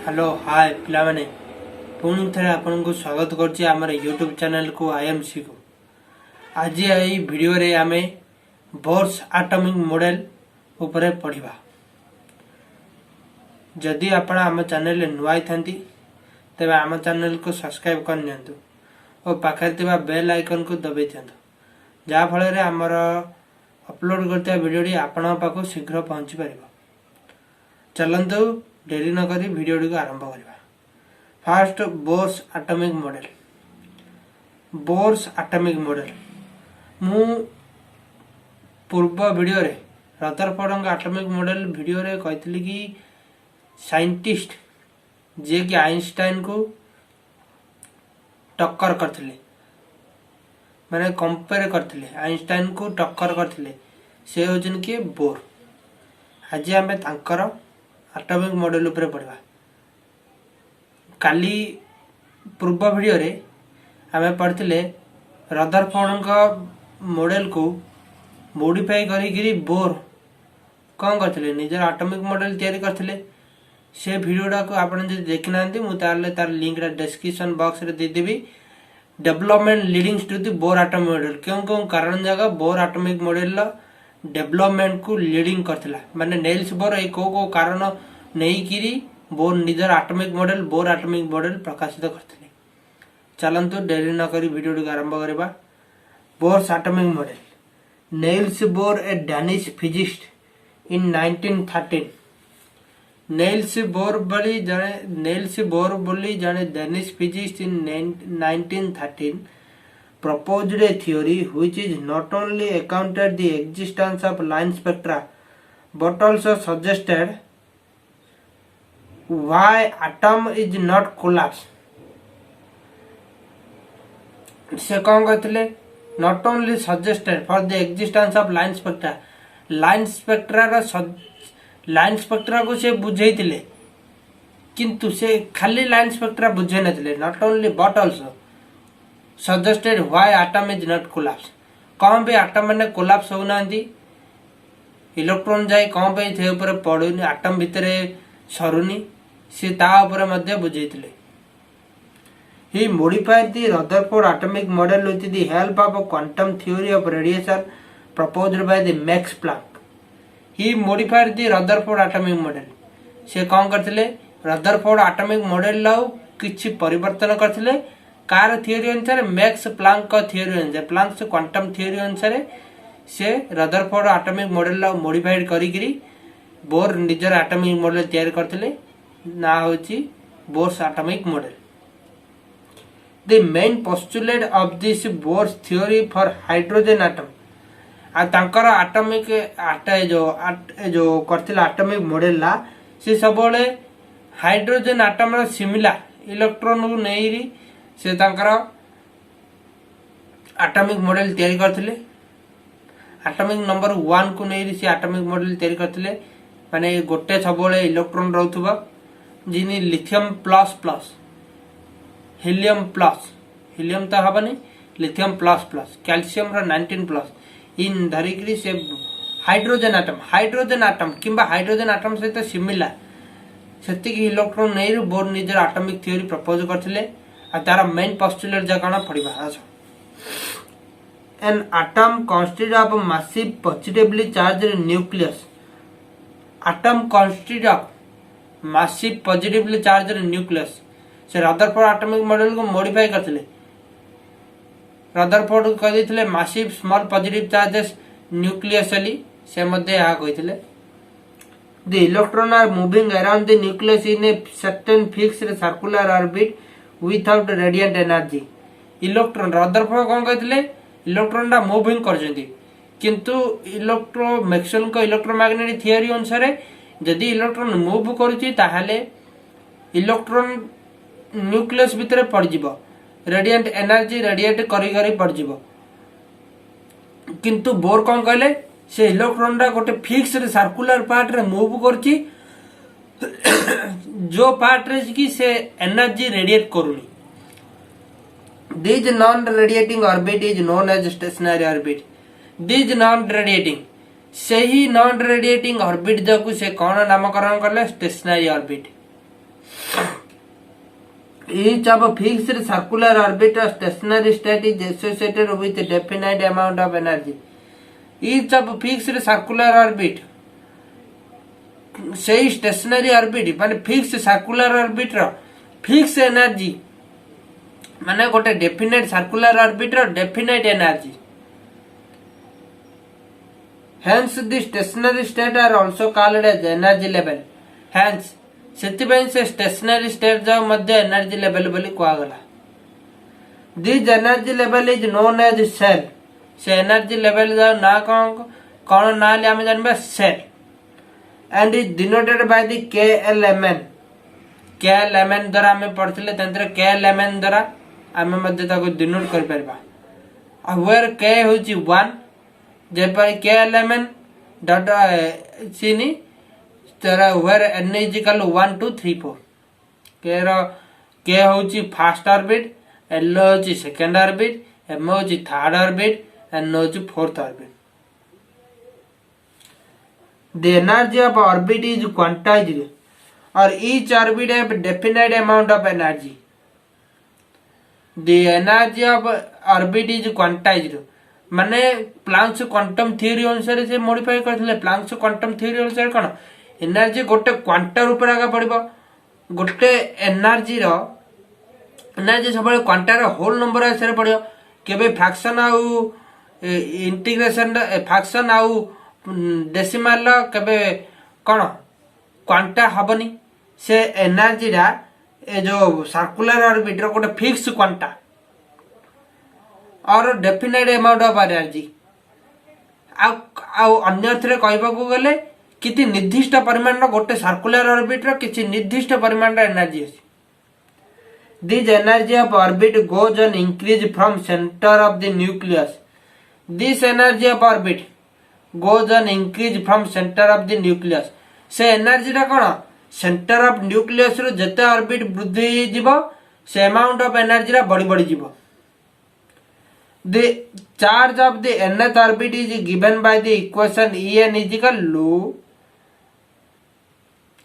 Hello hi पिलामाने पुणी थे आपन को स्वागत करछि हमर यूट्यूब चैनल को आईएमसी को। आज यही वीडियो रे आमे बोर्स एटॉमिक मॉडल ऊपर पढ़िबा। जदि आपण आम चैनल नुआई थांती तबे आम चैनल को सब्सक्राइब कर नियंतु और पाखरे थिबा बेल आइकन को दबाई दियंतु जा फल रे हमर अपलोड करता वीडियो आपण पाखो शीघ्र पहुंची परिबो। चलंतु डेरी न करी वीडियो को आरंभ करवा। Fast bourse atomic model. Bourse atomic model मु पूर्व वीडियो रे रदरफोर्ड एटॉमिक मॉडल वीडियो रे कहतली कि साइंटिस्ट जे कि आइंस्टाइन को टक्कर करथिले माने कंपेयर करथिले आइंस्टाइन को टक्कर करथिले से होजन के बोर। आज आमे तांकर एटॉमिक मॉडल ऊपर पढ़वा। काली पूर्व वीडियो रे आमे पढ़थिले रदरफोर्ड मॉडल को मॉडिफाई करी बोर कौन करथिले निजर एटॉमिक मॉडल तैयारी करथिले। से वीडियोटा को आपण जे देखि नांती मु तार लिंक रा डिस्क्रिप्शन बॉक्स रे दे देबी। Development leading to the Bohr atomic model क्यों क्यों कारण जगह बोर एटॉमिक मॉडल डेवलपमेंट को लीडिंग करथिला माने नेल्स बोर ए को कारण नहीं किरी बोर निजर atomic model bore atomic model प्रकाशित करथिले। चलंतु देरी न करी वीडियो को आरंभ करबा। Bohr's atomic model. Niels Bohr a Danish physicist in 1913। Niels Bohr बोली जाने Danish physicist in 1913 proposed a theory which is not only accounted the existence of line spectra but also suggested why atom is not collapse। से कौन कहते not only suggested for the existence of line spectra line spectra को से बुझेइतिले किंतु से खाली line spectra बुझे नथिले not only but also suggested why atom is not collapse। कौन पे atom माने collapse हो नांदी इलेक्ट्रॉन जाई कौन पे थे ऊपर पड़ुनी atom भितरे सरुनी से ता ऊपर मध्य बुझेइतिले। He modified the Rutherford atomic model with the help of a quantum theory of radiation proposed by the Max Planck। He modified the Rutherford atomic model। से कौन करथिले Rutherford atomic model लाउ किछि परिवर्तन करथिले कार थियोरी अनुसार मैक्स प्लांक का थियोरी अनुसार प्लांक से क्वांटम थियोरी अनुसार से रदरफोर्ड एटॉमिक मॉडल ला मॉडिफाइड करी बोर निजर एटॉमिक मॉडल तैयार करथिले ना होची Bohr's atomic model. The main postulate of this Bohr's theory for hydrogen atom आ तांकर एटॉमिक जो करथिला एटॉमिक मॉडल ला से सबले हाइड्रोजन एटम रा सिमिलर इलेक्ट्रॉन को नेइरी से तांकर एटॉमिक मॉडल तैयारी करथिले। एटॉमिक नंबर 1 को नेइरी से एटॉमिक मॉडल तैयारी करथिले माने गोटे सबले इलेक्ट्रॉन रहउथबा जिनी लिथियम प्लस प्लस हीलियम तो हबनी लिथियम प्लस प्लस कैल्शियम रा 19 प्लस इन धरिकरी से हाइड्रोजन एटम किंबा हाइड्रोजन एटम सहित सिमिलर सेति की इलेक्ट्रॉन नेइरू बोर निजर एटॉमिक थ्योरी प्रपोज करथिले आ तारा मेन पोस्टुलेट जकाना पढिबा। आछो an atom constitute of massive positively charged nucleus. Atom constitute of massive positively charged nucleus से रदरफोर्ड एटॉमिक मॉडल को मॉडिफाई करथिले। रदरफोर्ड कह दिथिले मैसिव स्मॉल पॉजिटिव चार्जेस न्यूक्लियसली से मध्ये या कहिथिले the electron are moving around the nucleus in a certain fixed circular orbit without radiant energy. Electron Rutherford कौन कहथिले इलेक्ट्रॉन दा मूविंग करजंती किंतु मैक्सवेल को इलेक्ट्रोमैग्नेटिक थ्योरी अनुसार यदि इलेक्ट्रॉन मूव करूची ताहाले इलेक्ट्रॉन न्यूक्लियस भितर पड़ जिवो रेडिएंट एनर्जी रेडिएट करी करी पड़ जिवो किंतु बोर कौन कहले से इलेक्ट्रॉन दा गोटे फिक्स्ड सर्कुलर पार्ट रे मूव करची जो पार्ट रे की से एनर्जी रेडिएट करूनी। This non radiating orbit is known as stationary orbit. This non radiating से ही नॉन रेडिएटिंग ऑर्बिट जाकू से कौन नामकरण करले stationary orbit. Each of a fixed circular orbit or stationary state is associated with a definite amount of energy. Each of a fixed circular orbit ସେଇ stationary orbit ମାନେ fix circular ଅର୍ବିଟର fix energy ମାନେ ଗୋଟେ definite circular ଅର୍ବିଟର definite energy hence the stationary state are also called as energy level hence ସେଥିପାଇଁ ସେ stationery state ଯାଉ ମଧ୍ୟ ଏନର୍ଜି ଲେଭେଲ ବୋଲି କୁହାଗଲା this energy level is known as cell ସେ ଏନର୍ଜି ଲେଭେଲ ଯାଉ ନା କଣ ନା ହେଲେ ଆମେ ଜାଣିବା cell and is denoted by the KLMN KLMN द्वारा हमें पढ़ते तंत्र KLMN द्वारा आमे मध्य ताको डिनोट कर परबा where K होची 1 जेपर KLMN डॉट सीनी तरा where N is equal to 1 2 3 4 K row K होची फर्स्ट ऑर्बिट L होची सेकंड ऑर्बिट M होची थर्ड ऑर्बिट N होची fourth orbit The energy of orbit is quantized or each orbit have definite amount of energy. The energy of orbit is quantized. माने Planck's quantum theory अनुसार से modify करथिले Planck's quantum theory अनुसार कोन energy गोटे quanta ऊपर आगा पड़िबो गोटे energy सब quanta रो whole number आसरे पड़ियो केबे फ्रैक्शन आउ इंटीग्रेशन फ्रैक्शन आउ डेसिमाल केबे कौन क्वांटा हबनी से एनर्जी रा ए जो सर्कुलर ऑर्बिट रो गोटे फिक्स क्वांटा और डेफिनेट अमाउंट ऑफ एनर्जी आ अन्यथरे कहबा को गले किति निर्दिष्ट परिमाण रो गोटे सर्कुलर ऑर्बिट रो किछि निर्दिष्ट परिमाण रो एनर्जी अछि this energy of orbit goes on increase from centre of the nucleus this energy of orbit goes on increase from center of the nucleus से एनर्जी रा कोन सेंटर ऑफ न्यूक्लियस रो जते orbit वृद्धि जीवो से अमाउंट ऑफ एनर्जी रा बड़ी बड़ी जीवो the charge of the nth orbit is given by the equation En is equal to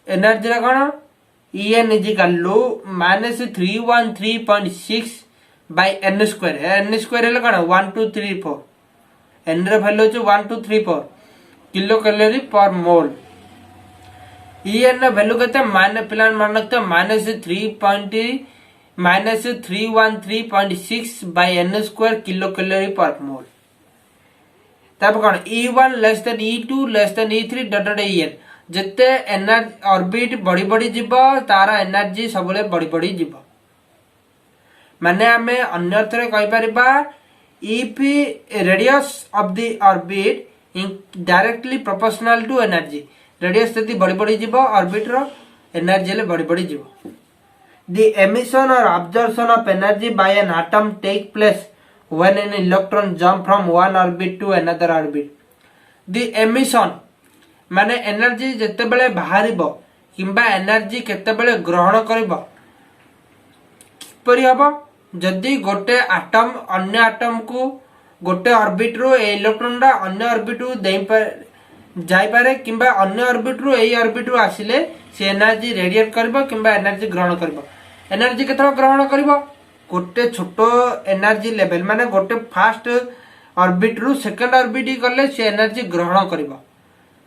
energy रा कोन En is equal to -313.6 by n square n square हेले कोन 1 2 3 4 n रे वैल्यू छ 1 2 3 4 किलो कैलोरी पर मोल en रे value केते माने प्लान मानकते -313.6 by n square kilo calorie per mole तब कोन e1 less than e2 less than e3 dot en जते एनर्जी ऑर्बिट बड़ी बड़ी जीवो तारा एनर्जी सबले बड़ी बड़ी जीवो माने हमें अन्यथरे कहि परिबा if radius of the orbit is directly proportional to energy radius यदि बड़ी बड़ी जीवो ऑर्बिट रो एनर्जी ले बड़ी बड़ी जीवो the emission or absorption of energy by an atom take place when an electron jump from one orbit to another orbit the emission माने energy जते बेले बाहरिबो किंबा एनर्जी केते बेले ग्रहण करबो किपरि हबो जदि गोटे एटम अन्य एटम को गोटे ऑर्बिट रो इलेक्ट्रॉन रा अन्य ऑर्बिट रो जाई पारे किंबा अन्य ऑर्बिट रो एई ऑर्बिट रो आसिले से एनर्जी रेडिएट करबो किंबा एनर्जी ग्रहण करबो एनर्जी केतरा ग्रहण करबो गोटे छोटो एनर्जी लेवल माने गोटे फर्स्ट ऑर्बिट रो सेकंड ऑर्बिट गले से एनर्जी ग्रहण करबो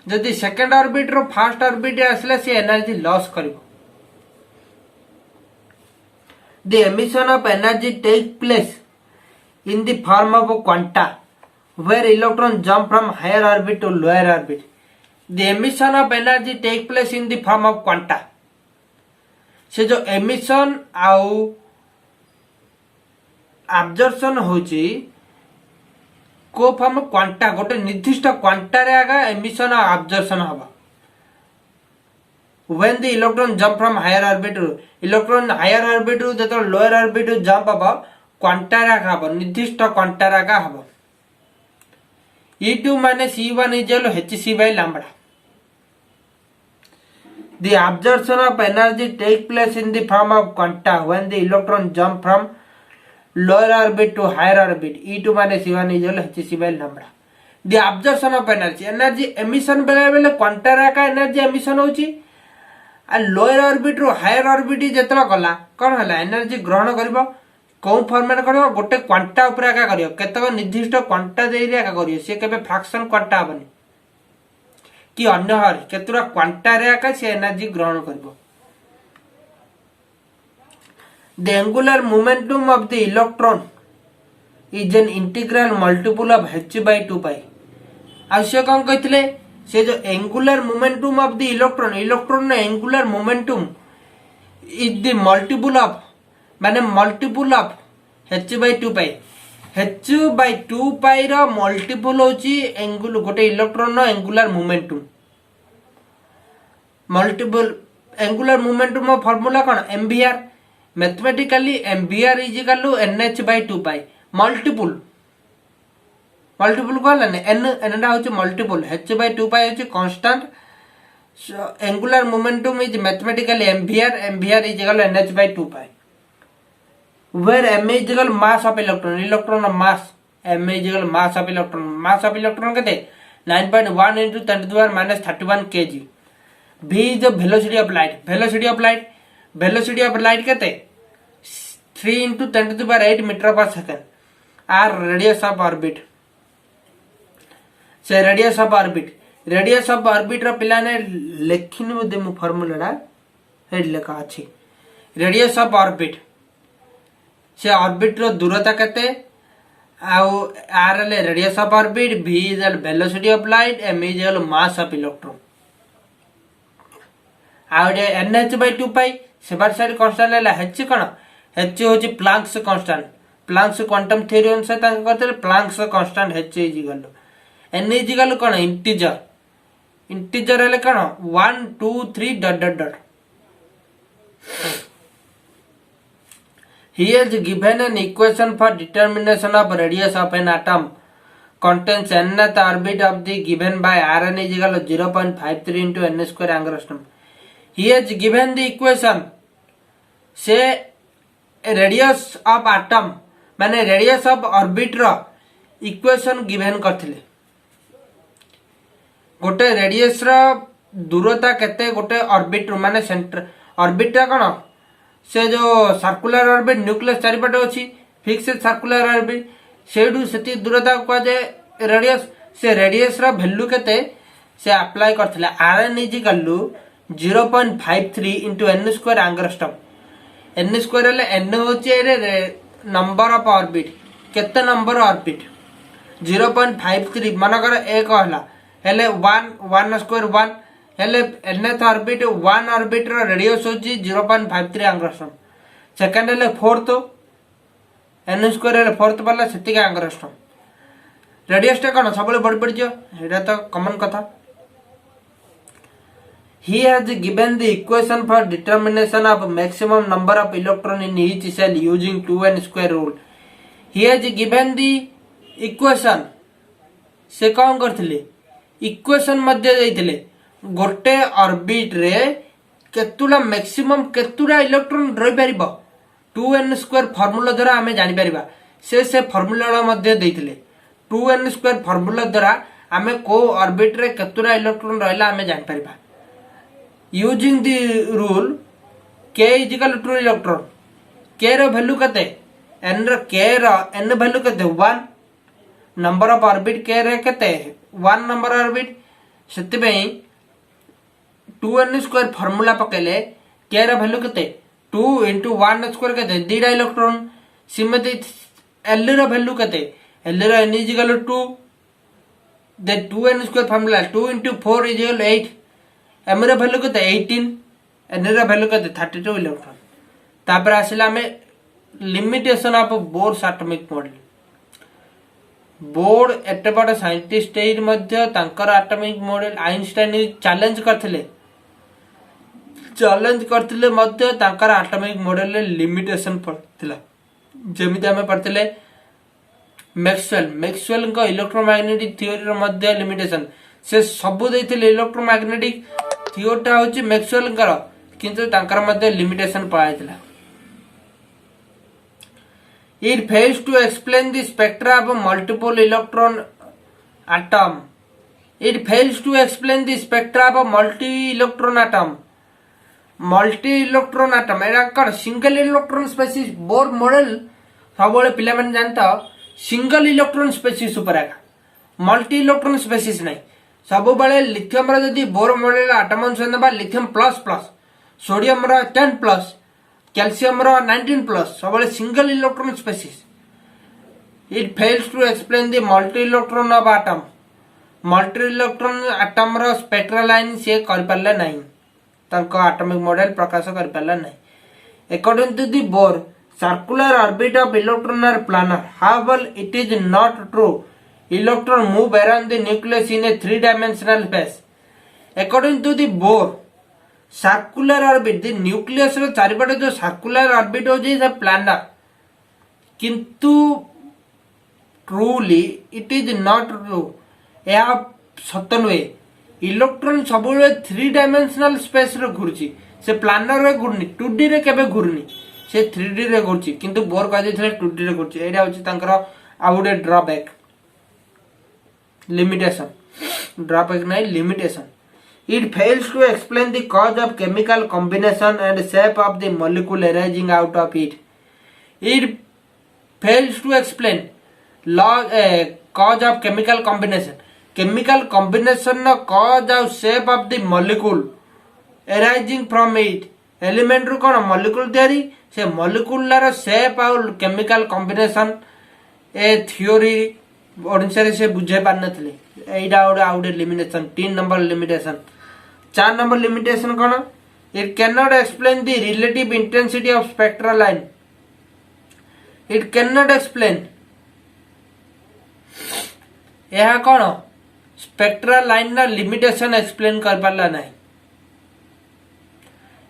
जदि सेकंड ऑर्बिट रो फर्स्ट ऑर्बिट आसिले से एनर्जी लॉस करबो The emission of energy takes place in the form of a quanta where electrons jump from higher orbit to lower orbit. The emission of energy takes place in the form of quanta. से जो emission आउ absorption होची को form quanta गोटे निर्दिष्ट quanta रे आगा emission और absorption हबा when the electron jump from higher orbit electron higher orbit to lower orbit jump haba quanta राखा हबो निर्दिष्ट क्वांटा राखा हबो E2 minus E1 is equal to hc by lambda the absorption of energy take place in the form of quanta when the electron jump from lower orbit to higher orbit E2 minus E1 is equal to hc by lambda the absorption of energy emission बेले बेले quanta राखा energy emission होची आ lower orbit रो higher orbit जेतला गला कौन हला energy ग्रहण करिवो कौ format करिवो गोटे क्वांटा ऊपर एका करियो केतक निर्दिष्ट क्वांटा देई रे एका करियो से केबे फ्रैक्शन क्वांटा हबनी कि अन्य हर केतुरा क्वांटा रे एका से एनर्जी ग्रहण करिवो the angular momentum of the electron is an integral multiple of h by 2 pi आ से कौन कहथिले से जो angular momentum of the electron angular momentum is the multiple of माने multiple of h by 2 pi h by 2 pi रो multiple होची एंगुल गोटे इलेक्ट्रॉन नो angular momentum multiple angular momentum रो फार्मूला कोन mvr mathematically mvr is equal to nh by 2 pi multiple कहला ने n टा होची मल्टीपल h by 2 पाई होची constant angular momentum is mathematically mvr is equal to nh by 2 pi where m is equal mass of electron mass m is equal mass of electron केते 9.1 into 10 to the power minus 31 kg v is the velocity of light केते 3 into 10 to the power 8 meter per second r radius of orbit से radius of orbit रो पिला ने लेखिन बोदे मु formula रा head लेखा अछि radius of orbit से ऑर्बिट रो दूरता केते आउ आर ले radius of orbit v is the velocity of light m is the mass of electron आउ दे nh by 2 pi shaper side constant ले h कोन h होची Planck's constant Planck's quantum theory अनुसार तांक करते Planck's constant h is equal n is equal cone integer ले कोन 1 2 3 dot dot dot He has given an equation for determination of radius of an atom contains nth orbit of the given by Rn is equal to 0.53 into n square angstrom. He has given the equation say radius of atom माने radius of orbit रो equation given करथिले गोटे radius रो दूरता केते गोटे orbit रो माने centre orbit टा कोन से जो सर्कुलर ऑर्बिट न्यूक्लियस चारिपटे अछि फिक्स्ड सर्कुलर ऑर्बिट सेडू सेति दूरता को जे रेडियस रो वैल्यू केते से अप्लाई करथिले Rn is equal to 0.53 into n square angstrom n square ले n होची रे नंबर ऑफ ऑर्बिट केते नंबर ऑर्बिट 0.53 मानकर एक हला हेले 1 स्क्वायर 1 हेले nth ऑर्बिट 1 ऑर्बिट रो रेडियस होची 0.53 एंगस्ट्रॉम सेकंड हेले फोर्थ n स्क्वायर हेले फोर्थ वाला सेति एंगस्ट्रॉम रेडियस टा कोन सबले बड़ पड़ जो एटा तो कॉमन कथा he has given the equation for determination of maximum number of electron in each cell using 2n square rule he has given the equation से कौन करथिले इक्वेशन मध्ये देइथिले गोटे ऑर्बिट रे केतुला मैक्सिमम केतुला इलेक्ट्रॉन रहि परिबो 2n स्क्वायर फार्मूला द्वारा हमें जानि परिबा से फार्मूला मध्ये देइथिले 2n स्क्वायर फार्मूला द्वारा हमें को ऑर्बिट रे केतुला इलेक्ट्रॉन रहला हमें जानि परिबा using the rule k is equal to electron k रो वैल्यू कते n रो k रो n वैल्यू कते 1 नंबर ऑफ ऑर्बिट k रे कते 1 नंबर ऑर्बिट सेति पई 2n स्क्वायर फार्मूला पकेले k रो वैल्यू कते 2 into 1 स्क्वायर कते दीडा इलेक्ट्रॉन सिमति l रो वैल्यू कते l रो n is equal to 2 the 2n square formula 2 into 4 is equal to 8 m रो वैल्यू कते 18 n रो वैल्यू कते 32 इलेक्ट्रॉन तापर आसिला में limitation of bourse atomic model board एते बड़ साइंटिस्ट एर मध्ये तांकर एटॉमिक मॉडल आइंस्टाइन चैलेंज करथिले मध्ये तांकर एटॉमिक मॉडल ले लिमिटेशन पड़थिला जेमिति हमें पड़थिले मैक्सवेल को इलेक्ट्रोमैग्नेटिक थ्योरी रो मध्ये लिमिटेशन से सब देथिले इलेक्ट्रोमैग्नेटिक थियोटा होची मैक्सवेल कर किंतु तांकर मध्ये limitation पाइथिला it fails to explain the spectra of multiple electron atom multi electron atom एरा कौन single electron species Bohr model सब पिला माने जानता सिंगल इलेक्ट्रोन स्पेसीज ऊपर आका मल्टी इलेक्ट्रोन स्पेसीज नहीं सब बेले लिथियम रो जदी बोर मॉडल आटम अनुसार नबा लिथियम प्लस प्लस सोडियम रो 10 प्लस कैल्शियम रो 19 प्लस सब बेले single electron species it fails to explain the multi electron of atom multi electron atom row spectral line से कर परले नहीं तांको एटॉमिक मॉडल प्रकाश कर परले नहीं according to the Bohr circular orbit of electron are planar however it is not true electron move around the nucleus in a three dimensional space according to the Bohr circular orbit the nucleus रो चारिपटे जो circular orbit हो जे planar किंतु truly it is not true यह सत नुहे electron सब three dimensional space रे घुरुची से planner रे घुरनी 2D रे केबे घुरनी से 3D रे घुरुची किंतु बोर कह दैथिले 2D रे घुरुची एटा होची तांकर आउडे ड्रॉबैक लिमिटेशन ड्रॉबैक नहीं limitation it fails to explain the cause of chemical combination and shape of the molecule arising out of it fails to explain cause of chemical combination no cause of shape of the molecule arising from it element ru cone molecule theory से molecule रो shape और chemical combination ए theory Odisha से बुझे पार नथले एडा out limitation 3 number limitation 4 number limitation cone it cannot explain the relative intensity of spectral line it cannot explain यह कौन spectral line ना limitation explain कर पाला नहीं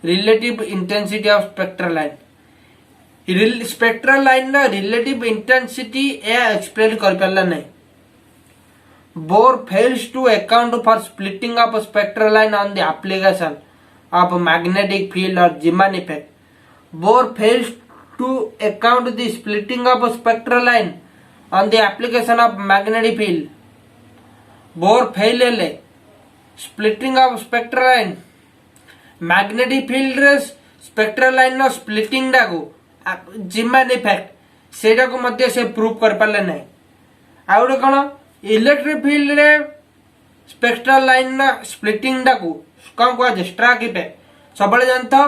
relative intensity of spectral line spectral line ना रिलेटिव इंटेंसिटी एक्सप्लेन कर पाला नहीं Bohr fails to account for splitting of spectral line on the application of magnetic field और Zeeman effect Bohr fails to account the splitting of spectral line on the application of magnetic field Bohr fail hele splitting of spectral line magnetic field रे spectral line नो splitting डाको Zeeman effect सेटा को मध्य से prove कर पाले नहीं आउटे कोन इलेक्ट्रिक फील्ड रे स्पेक्ट्रल लाइन ना स्प्लिटिंग डाको कौन को स्ट्राक इफेक्ट सबले जानतो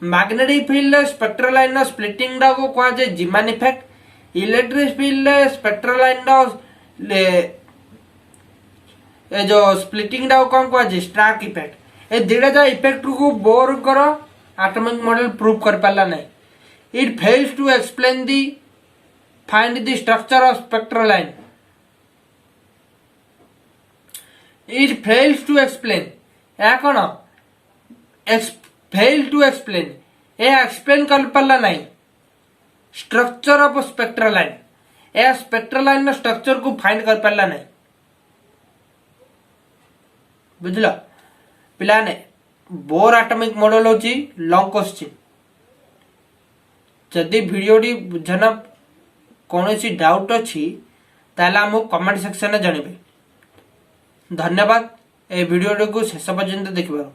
मैग्नेटिक फील्ड रे स्पेक्ट्रल लाइन ना स्प्लिटिंग डाको को Zeeman effect electric field spectral line ए जो स्प्लिटिंग डाउ कौन को स्ट्राक इफेक्ट ए दिडा जा इफेक्ट को बोर करो एटॉमिक मॉडल प्रूव कर पाला नहीं it fails to explain the find the structure of spectral line it fails to explain या कोन फेल टू एक्सप्लेन ए एक्सप्लेन कर पाला नहीं स्ट्रक्चर ऑफ स्पेक्ट्रल लाइन ए स्पेक्ट्रल लाइन ना स्ट्रक्चर को फाइंड कर पाला नहीं बुझल पिलाने बोर एटॉमिक मॉडल होची लॉन्ग क्वेश्चन जदि वीडियोटी बुझना कोनोसी डाउट अछि ताला हम कमेंट सेक्शन में जणिबे धन्यवाद ए वीडियो को शेष पर्यंत देखिबार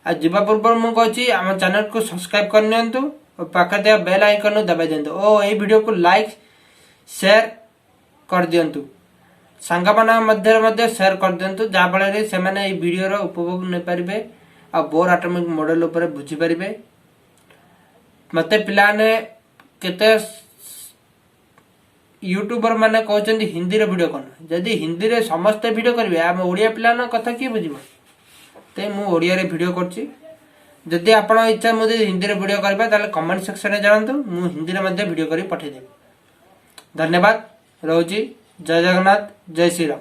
आ जीवा पूर्व मु कहछि हम चैनल को सब्सक्राइब कर नियंतु और पाखे बेल आइकन दबाई दिंतु और ये वीडियो को लाइक शेयर कर दिंतु सांग मध्य शेयर कर दिंतु जहाँफल से मैंने वीडियो उपभोग नहीं पारे आ बोर एटॉमिक मॉडल उपर बुझी पारे मत पाने केते यूट्यूबर माने कहते हिंदी रे वीडियो कर जदि हिंदी रे समस्त वीडियो करेंगे आम ओडिया पिला कथा किए बुझे तो मुझे ओडिया रे वीडियो करछि जदि आपण इच्छा मुझे हिंदी रे वीडियो करबा ताले कमेंट सेक्शन में जानतु मु हिंदी रे मध्ये वीडियो करी पठे देबी धन्यवाद रहउची जय जगन्नाथ जय श्री राम।